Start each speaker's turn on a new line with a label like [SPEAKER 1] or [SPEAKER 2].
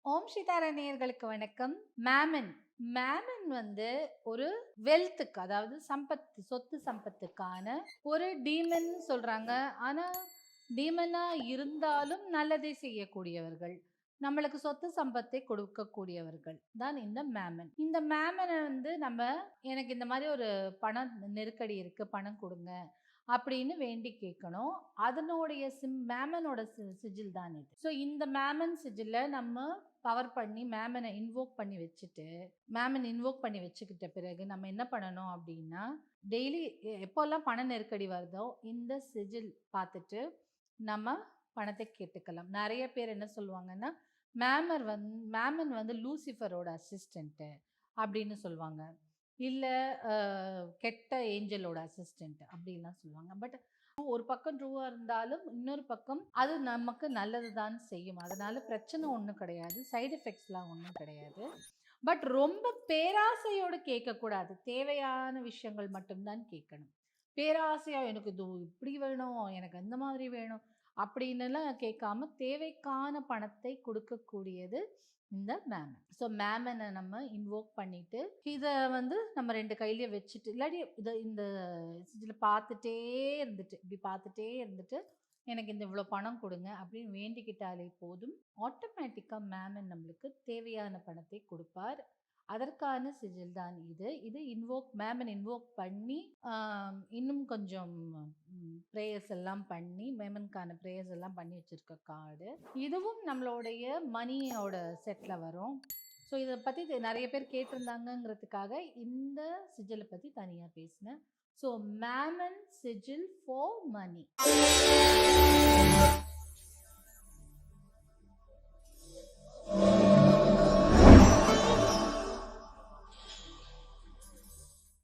[SPEAKER 1] ஓம் சீதாரா நேயர்களுக்கு வணக்கம். மேமன் மேமன் வந்து ஒரு வெல்த்துக்கு, அதாவது சம்பத்து, சொத்து சம்பத்துக்கான ஒரு டீமன் சொல்றாங்க. ஆனா டீமனா இருந்தாலும் நல்லதை செய்யக்கூடியவர்கள், நம்மளுக்கு சொத்து சம்பத்தை கொடுக்கக்கூடியவர்கள் தான் இந்த மேமன். இந்த மேமனை வந்து எனக்கு இந்த மாதிரி ஒரு பண நெருக்கடி இருக்கு, பணம் கொடுங்க அப்படின்னு வேண்டி கேட்கணும். அதனுடைய மேமனோட சிஜில் தான் இது. ஸோ இந்த மேமன் சிஜில்ல நம்ம பவர் பண்ணி மேமனை இன்வோக் பண்ணி வச்சுட்டு, மேமன் இன்வோக் பண்ணி வச்சுக்கிட்ட பிறகு நம்ம என்ன பண்ணணும் அப்படின்னா, டெய்லி எப்போல்லாம் பண நெருக்கடி வருதோ இந்த சிஜில் பார்த்துட்டு நம்ம பணத்தை கேட்டுக்கலாம். நிறைய பேர் என்ன சொல்லுவாங்கன்னா, மேமன் வந்து லூசிஃபரோட அசிஸ்டன்ட் அப்படின்னு சொல்லுவாங்க. இல்ல கெட்ட ஏஞ்சலோட அசிஸ்டன்ட் அப்படின்லாம் சொல்லுவாங்க. பட் ஒரு பக்கம் ட்ரூவா இருந்தாலும் இன்னொரு பக்கம் அது நமக்கு நல்லது தான் செய்யும். அதனால பிரச்சனை ஒன்றும் கிடையாது, சைடு எஃபெக்ட்ஸ்லாம் ஒன்றும் கிடையாது. பட் ரொம்ப பேராசையோடு கேட்கக்கூடாது. தேவையான விஷயங்கள் மட்டும்தான் கேட்கணும். பேராசையா எனக்கு இது இப்படி வேணும், எனக்கு அந்த மாதிரி வேணும் அப்படின்னுலாம் கேட்காம தேவைக்கான பணத்தை கொடுக்கக்கூடியது இந்த மேமன். ஸோ மேமனை நம்ம இன்வோக் பண்ணிட்டு இதை வந்து நம்ம 2 கையிலயும் வச்சுட்டு, இல்லாட்டி இந்த இதில் பார்த்துட்டே இருந்துட்டு, இப்படி பார்த்துட்டே இருந்துட்டு எனக்கு இந்த இவ்வளோ பணம் கொடுங்க அப்படின்னு வேண்டிக்கிட்டாலே போதும். ஆட்டோமேட்டிக்காக மேமன் நம்மளுக்கு தேவையான பணத்தை கொடுப்பார். அதற்கான சிஜில் தான் இது. இது மேமன் இன்வோக் பண்ணி இன்னும் கொஞ்சம் ப்ரேயர்ஸ் எல்லாம் பண்ணி, மேமனுக்கான ப்ரேயர்ஸ் எல்லாம் பண்ணி வச்சிருக்க கார்டு. இதுவும் நம்மளுடைய மணியோட செட்ல வரும். ஸோ இதை பற்றி நிறைய பேர் கேட்டிருந்தாங்கங்கிறதுக்காக இந்த சிஜிலை பற்றி தனியாக பேசினேன். ஸோ மேமன் சிஜில் ஃபார் மணி.